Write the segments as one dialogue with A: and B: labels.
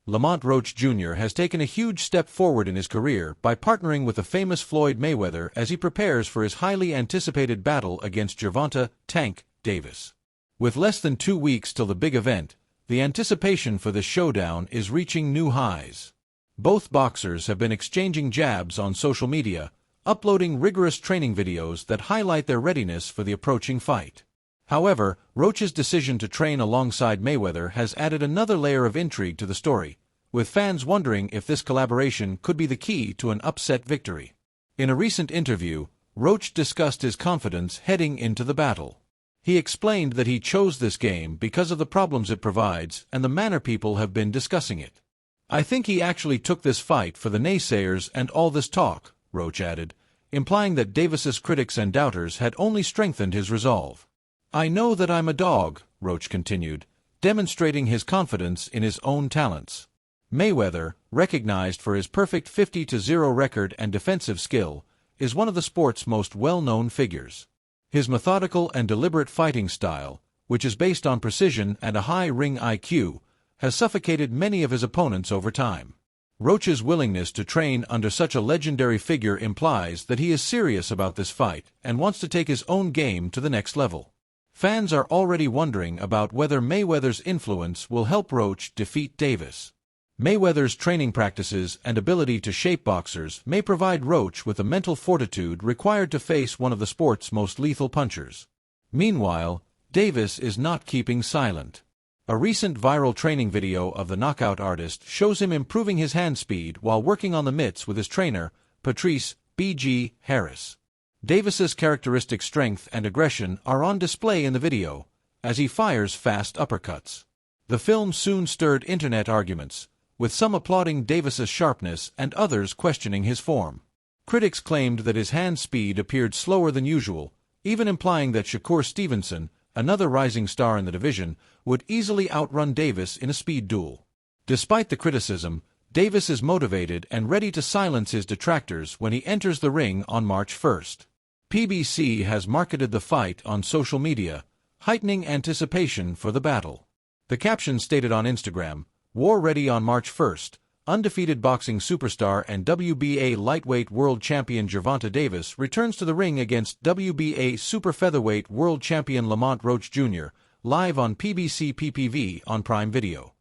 A: Lamont Roach Jr. has taken a huge step forward in his career by partnering with the famous Floyd Mayweather as he prepares for his highly anticipated battle against Gervonta "Tank" Davis. With less than 2 weeks till the big event, the anticipation for the showdown is reaching new highs. Both boxers have been exchanging jabs on social media, uploading rigorous training videos that highlight their readiness for the approaching fight. However, Roach's decision to train alongside Mayweather has added another layer of intrigue to the story, with fans wondering if this collaboration could be the key to an upset victory. In a recent interview, Roach discussed his confidence heading into the battle. He explained that he chose this game because of the problems it provides and the manner people have been discussing it. "I think he actually took this fight for the naysayers and all this talk," Roach added, implying that Davis's critics and doubters had only strengthened his resolve. "I know that I'm a dog," Roach continued, demonstrating his confidence in his own talents. Mayweather, recognized for his perfect 50-0 record and defensive skill, is one of the sport's most well-known figures. His methodical and deliberate fighting style, which is based on precision and a high ring IQ, has suffocated many of his opponents over time. Roach's willingness to train under such a legendary figure implies that he is serious about this fight and wants to take his own game to the next level. Fans are already wondering about whether Mayweather's influence will help Roach defeat Davis. Mayweather's training practices and ability to shape boxers may provide Roach with the mental fortitude required to face one of the sport's most lethal punchers. Meanwhile, Davis is not keeping silent. A recent viral training video of the knockout artist shows him improving his hand speed while working on the mitts with his trainer, Patrice "B.G." Harris. Davis's characteristic strength and aggression are on display in the video, as he fires fast uppercuts. The film soon stirred internet arguments, with some applauding Davis's sharpness and others questioning his form. Critics claimed that his hand speed appeared slower than usual, even implying that Shakur Stevenson, another rising star in the division, would easily outrun Davis in a speed duel. Despite the criticism, Davis is motivated and ready to silence his detractors when he enters the ring on March 1st. PBC has marketed the fight on social media, heightening anticipation for the battle. The caption stated on Instagram, "War ready on March 1st, undefeated boxing superstar and WBA lightweight world champion Gervonta Davis returns to the ring against WBA super featherweight world champion Lamont Roach Jr., live on PBC PPV on Prime Video."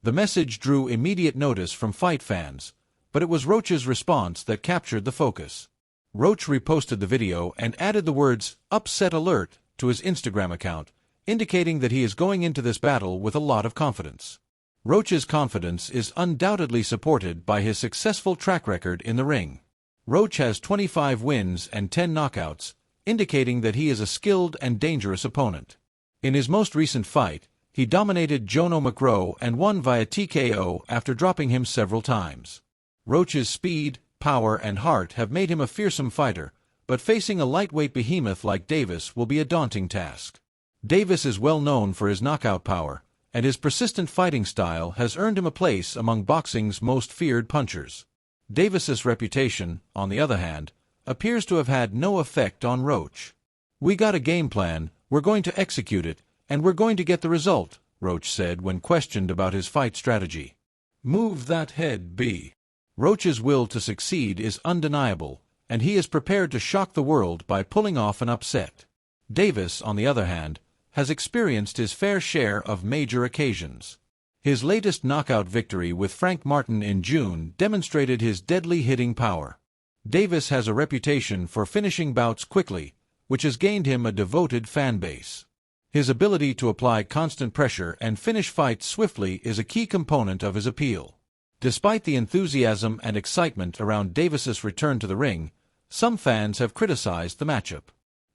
A: The message drew immediate notice from fight fans, but it was Roach's response that captured the focus. Roach reposted the video and added the words, "Upset alert," to his Instagram account, indicating that he is going into this battle with a lot of confidence. Roach's confidence is undoubtedly supported by his successful track record in the ring. Roach has 25 wins and 10 knockouts, indicating that he is a skilled and dangerous opponent. In his most recent fight, he dominated Jono McGraw and won via TKO after dropping him several times. Roach's speed, power, and heart have made him a fearsome fighter, but facing a lightweight behemoth like Davis will be a daunting task. Davis is well known for his knockout power, and his persistent fighting style has earned him a place among boxing's most feared punchers. Davis's reputation, on the other hand, appears to have had no effect on Roach. "We got a game plan, we're going to execute it, and we're going to get the result," Roach said when questioned about his fight strategy. "Move that head, B." Roach's will to succeed is undeniable, and he is prepared to shock the world by pulling off an upset. Davis, on the other hand, has experienced his fair share of major occasions. His latest knockout victory with Frank Martin in June demonstrated his deadly hitting power. Davis has a reputation for finishing bouts quickly, which has gained him a devoted fan base. His ability to apply constant pressure and finish fights swiftly is a key component of his appeal. Despite the enthusiasm and excitement around Davis's return to the ring, some fans have criticized the matchup.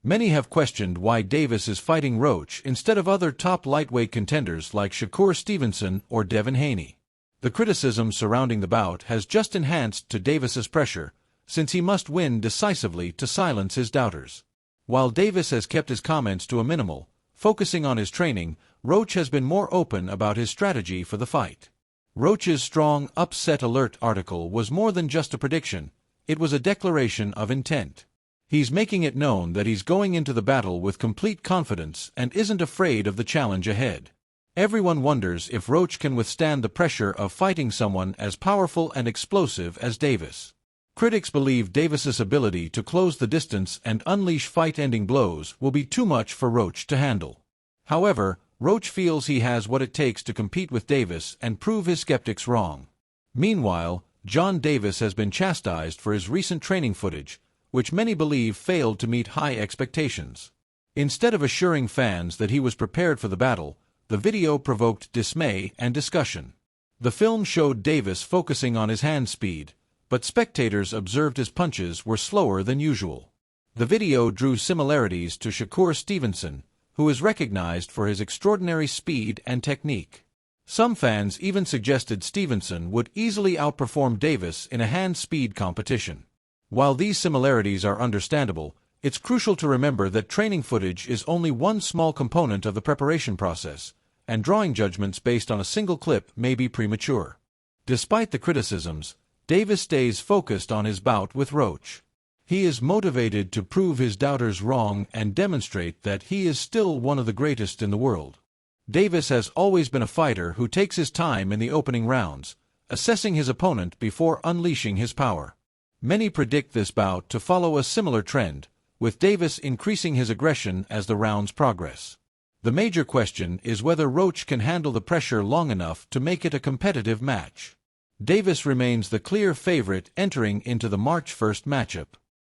A: Many have questioned why Davis is fighting Roach instead of other top lightweight contenders like Shakur Stevenson or Devin Haney. The criticism surrounding the bout has just enhanced to Davis's pressure, since he must win decisively to silence his doubters. While Davis has kept his comments to a minimal, focusing on his training, Roach has been more open about his strategy for the fight. Roach's strong "upset alert" article was more than just a prediction, it was a declaration of intent. He's making it known that he's going into the battle with complete confidence and isn't afraid of the challenge ahead. Everyone wonders if Roach can withstand the pressure of fighting someone as powerful and explosive as Davis. Critics believe Davis's ability to close the distance and unleash fight-ending blows will be too much for Roach to handle. However, Roach feels he has what it takes to compete with Davis and prove his skeptics wrong. Meanwhile, John Davis has been chastised for his recent training footage, which many believe failed to meet high expectations. Instead of assuring fans that he was prepared for the battle, the video provoked dismay and discussion. The film showed Davis focusing on his hand speed, but spectators observed his punches were slower than usual. The video drew similarities to Shakur Stevenson, who is recognized for his extraordinary speed and technique. Some fans even suggested Stevenson would easily outperform Davis in a hand-speed competition. While these similarities are understandable, it's crucial to remember that training footage is only one small component of the preparation process, and drawing judgments based on a single clip may be premature. Despite the criticisms, Davis stays focused on his bout with Roach. He is motivated to prove his doubters wrong and demonstrate that he is still one of the greatest in the world. Davis has always been a fighter who takes his time in the opening rounds, assessing his opponent before unleashing his power. Many predict this bout to follow a similar trend, with Davis increasing his aggression as the rounds progress. The major question is whether Roach can handle the pressure long enough to make it a competitive match. Davis remains the clear favorite entering into the March 1st matchup.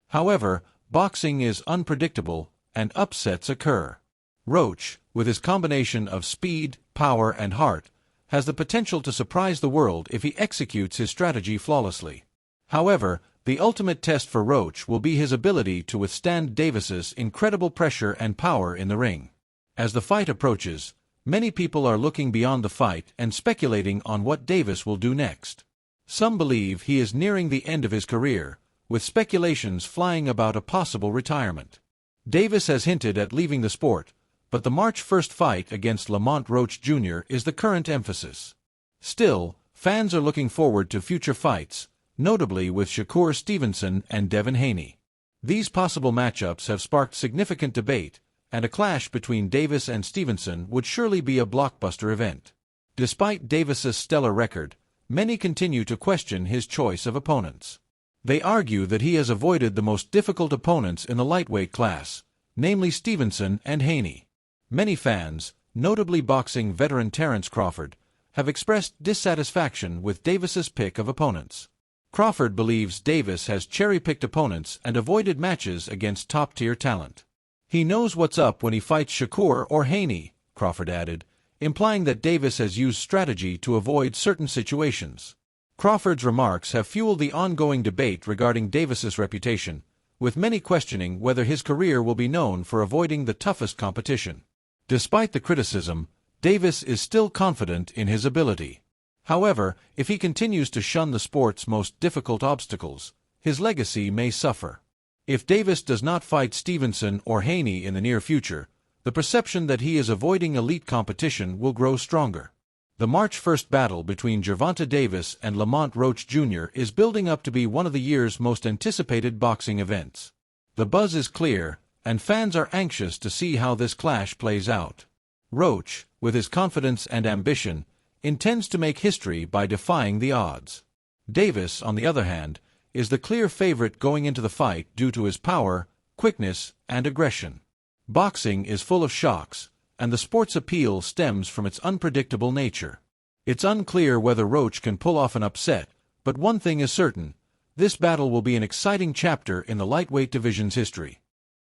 A: However, boxing is unpredictable, and upsets occur. Roach, with his combination of speed, power, and heart, has the potential to surprise the world if he executes his strategy flawlessly. However, the ultimate test for Roach will be his ability to withstand Davis's incredible pressure and power in the ring. As the fight approaches, many people are looking beyond the fight and speculating on what Davis will do next. Some believe he is nearing the end of his career, with speculations flying about a possible retirement. Davis has hinted at leaving the sport, but the March 1st fight against Lamont Roach Jr. is the current emphasis. Still, fans are looking forward to future fights, notably with Shakur Stevenson and Devin Haney. These possible matchups have sparked significant debate, and a clash between Davis and Stevenson would surely be a blockbuster event. Despite Davis's stellar record, many continue to question his choice of opponents. They argue that he has avoided the most difficult opponents in the lightweight class, namely Stevenson and Haney. Many fans, notably boxing veteran Terence Crawford, have expressed dissatisfaction with Davis's pick of opponents. Crawford believes Davis has cherry-picked opponents and avoided matches against top-tier talent. He knows what's up when he fights Shakur or Haney, Crawford added, implying that Davis has used strategy to avoid certain situations. Crawford's remarks have fueled the ongoing debate regarding Davis's reputation, with many questioning whether his career will be known for avoiding the toughest competition. Despite the criticism, Davis is still confident in his ability. However, if he continues to shun the sport's most difficult obstacles, his legacy may suffer. If Davis does not fight Stevenson or Haney in the near future, the perception that he is avoiding elite competition will grow stronger. The March 1st battle between Gervonta Davis and Lamont Roach Jr. is building up to be one of the year's most anticipated boxing events. The buzz is clear, and fans are anxious to see how this clash plays out. Roach, with his confidence and ambition, intends to make history by defying the odds. Davis, on the other hand, is the clear favorite going into the fight due to his power, quickness, and aggression. Boxing is full of shocks, and the sport's appeal stems from its unpredictable nature. It's unclear whether Roach can pull off an upset, but one thing is certain: this battle will be an exciting chapter in the lightweight division's history.